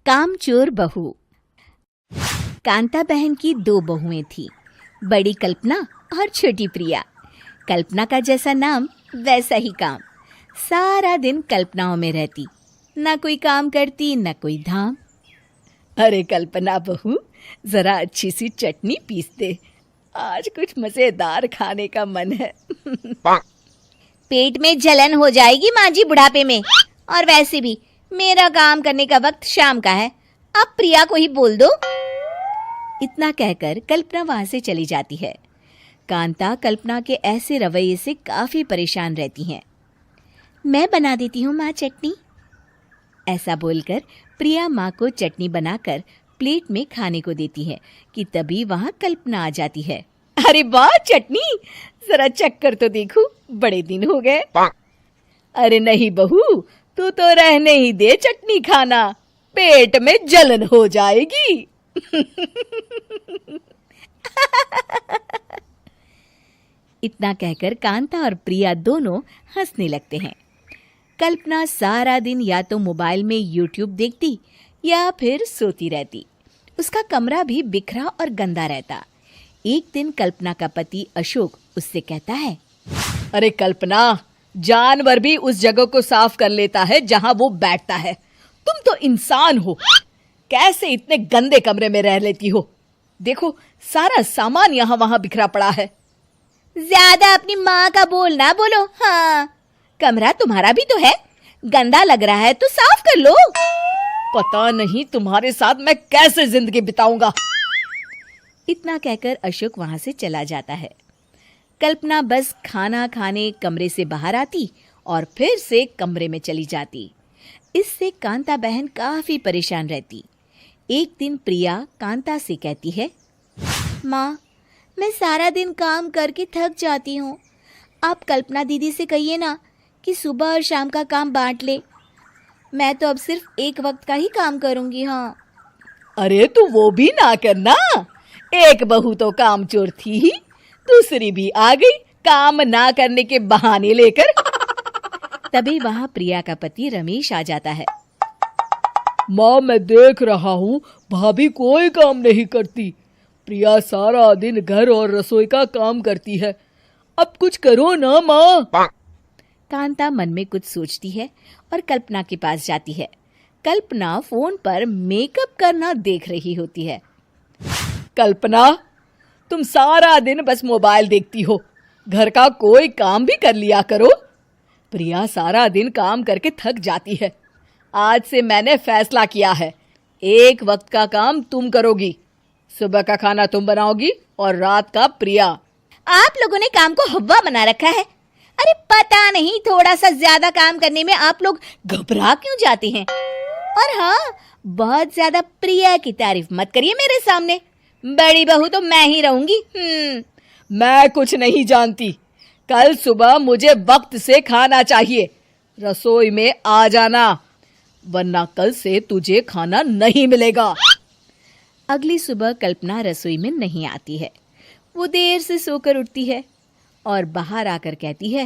कामचोर बहू। कांता बहन की दो बहुएं थीं, बड़ी कल्पना और छोटी प्रिया। कल्पना का जैसा नाम वैसा ही काम। सारा दिन कल्पनाओं में रहती, ना कोई काम करती न कोई धाम। अरे कल्पना बहू, जरा अच्छी सी चटनी पीस दे, आज कुछ मजेदार खाने का मन है। पेट में जलन हो जाएगी माँ जी बुढ़ापे में, और वैसे भी मेरा काम करने का वक्त शाम का है, अब प्रिया को ही बोल दो। इतना कहकर कल्पना वहां से चली जाती है। कांता कल्पना के ऐसे रवैये से काफी परेशान रहती हैं। मैं बना देती हूँ माँ चटनी, ऐसा बोलकर प्रिया माँ को चटनी बनाकर प्लेट में खाने को देती है कि तभी वहां कल्पना आ जाती है। अरे वाह चटनी, जरा चख कर तो देखूं, बड़े दिन हो गए। अरे नहीं बहू, तू तो रहने ही दे चटनी खाना, पेट में जलन हो जाएगी। इतना कहकर कांता और प्रिया दोनों हंसने लगते हैं। कल्पना सारा दिन या तो मोबाइल में यूट्यूब देखती या फिर सोती रहती। उसका कमरा भी बिखरा और गंदा रहता। एक दिन कल्पना का पति अशोक उससे कहता है, अरे कल्पना, जानवर भी उस जगह को साफ कर लेता है जहां वो बैठता है, तुम तो इंसान हो, कैसे इतने गंदे कमरे में रह लेती हो? देखो सारा सामान यहाँ वहां बिखरा पड़ा है। ज्यादा अपनी माँ का बोल ना बोलो। हाँ, कमरा तुम्हारा भी तो है, गंदा लग रहा है तो साफ कर लो। पता नहीं तुम्हारे साथ मैं कैसे जिंदगी बिताऊंगा। इतना कहकर अशोक वहां से चला जाता है। कल्पना बस खाना खाने कमरे से बाहर आती और फिर से कमरे में चली जाती। इससे कांता बहन काफी परेशान रहती। एक दिन प्रिया कांता से कहती है, माँ, मैं सारा दिन काम करके थक जाती हूँ, आप कल्पना दीदी से कहिए ना कि सुबह और शाम का काम बांट ले, मैं तो अब सिर्फ एक वक्त का ही काम करूँगी। हाँ। अरे तू वो भी ना करना, एक बहू तो कामचोर थी ही, दूसरी भी आ गई काम ना करने के बहाने लेकर। तभी वहां प्रिया का पति रमेश आ जाता है। माँ, मैं देख रहा हूँ भाभी कोई काम नहीं करती, प्रिया सारा दिन घर और रसोई का काम करती है, अब कुछ करो ना माँ। कांता मन में कुछ सोचती है और कल्पना के पास जाती है। कल्पना फोन पर मेकअप करना देख रही होती है। कल्पना, तुम सारा दिन बस मोबाइल देखती हो, घर का कोई काम भी कर लिया करो। प्रिया सारा दिन काम करके थक जाती है। आज से मैंने फैसला किया है, एक वक्त का काम तुम करोगी, सुबह का खाना तुम बनाओगी और रात का प्रिया। आप लोगों ने काम को हव्वा बना रखा है। अरे पता नहीं थोड़ा सा ज्यादा काम करने में आप लोग घबरा क्यों जाते हैं। और हाँ, बहुत ज्यादा प्रिया की तारीफ मत करिए मेरे सामने, बड़ी बहू तो मैं ही रहूंगी। मैं कुछ नहीं जानती, कल सुबह मुझे वक्त से खाना चाहिए, रसोई में आ जाना, वरना कल से तुझे खाना नहीं मिलेगा। अगली सुबह कल्पना रसोई में नहीं आती है। वो देर से सोकर उठती है और बाहर आकर कहती है,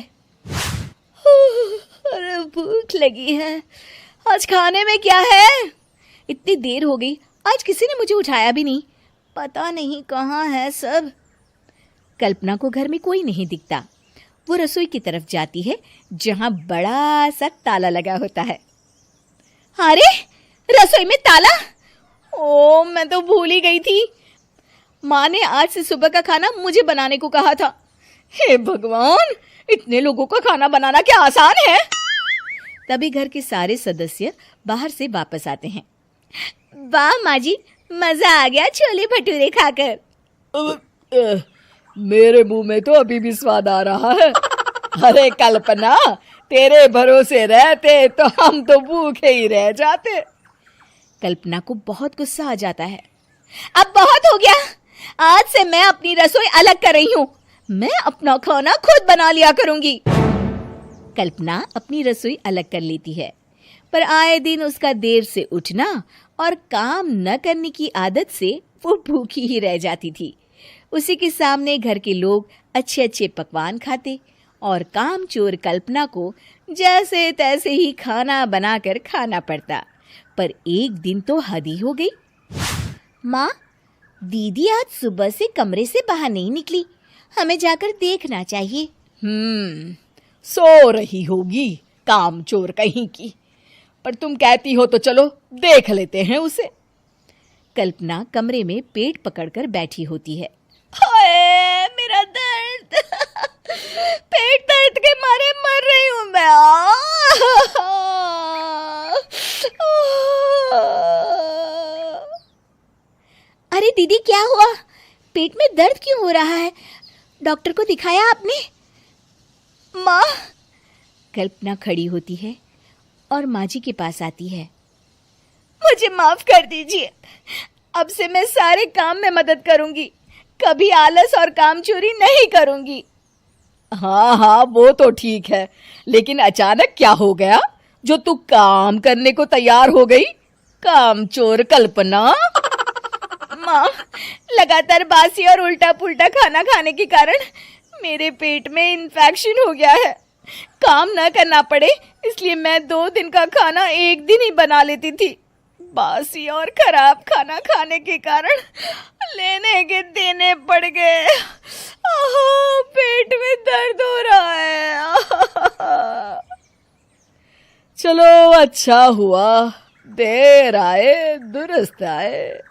अरे भूख लगी है, आज खाने में क्या है? इतनी देर हो गई, आज किसी ने मुझे उठाया भी नहीं, पता नहीं कहाँ है सब। कल्पना को घर में कोई नहीं दिखता। वो रसोई की तरफ जाती है जहां बड़ा सा ताला लगा होता है। अरे रसोई में ताला! ओ, मैं तो भूल ही गई थी। माँ ने आज से सुबह का खाना मुझे बनाने को कहा था। हे भगवान, इतने लोगों का खाना बनाना क्या आसान है? तभी घर के सारे सदस्य बाहर से वापस आते हैं। वाह माँ जी, मजा आ गया छोले भटूरे खाकर। मेरे मुंह में तो अभी भी स्वाद आ रहा है। अरे कल्पना, तेरे भरोसे रहते तो हम तो भूखे ही रह जाते। कल्पना को बहुत गुस्सा आ जाता है। अब बहुत हो गया, आज से मैं अपनी रसोई अलग कर रही हूँ, मैं अपना खाना खुद बना लिया करूंगी। कल्पना अपनी रसोई अलग कर लेती है, पर आए दिन उसका देर से उठना और काम न करने की आदत से वो भूखी ही रह जाती थी। उसी के सामने घर के लोग अच्छे अच्छे पकवान खाते और कामचोर कल्पना को जैसे तैसे ही खाना बनाकर खाना पड़ता। पर एक दिन तो हद ही हो गई। माँ, दीदी आज सुबह से कमरे से बाहर नहीं निकली, हमें जाकर देखना चाहिए। सो रही होगी कामचोर कहीं की। पर तुम कहती हो तो चलो देख लेते हैं उसे। कल्पना कमरे में पेट पकड़कर बैठी होती है। हाय मेरा दर्द, पेट दर्द के मारे मर रही हूँ मैं। अरे दीदी, क्या हुआ? पेट में दर्द क्यों हो रहा है? डॉक्टर को दिखाया आपने? माँ, कल्पना खड़ी होती है और माँ जी के पास आती है। मुझे माफ कर दीजिए, अब से मैं सारे काम में मदद करूंगी, कभी आलस और काम चोरी नहीं करूंगी। हाँ, वो तो ठीक है, लेकिन अचानक क्या हो गया जो तू काम करने को तैयार हो गई? कामचोर कल्पना। माँ, लगातार बासी और उल्टा पुल्टा खाना खाने के कारण मेरे पेट में इन्फेक्शन हो गया है। काम न करना पड़े इसलिए मैं 2 दिन का खाना एक दिन ही बना लेती थी। बासी और खराब खाना खाने के कारण लेने के देने पड़ गए। पेट में दर्द हो रहा है। चलो अच्छा हुआ, देर आए दुरुस्त आए।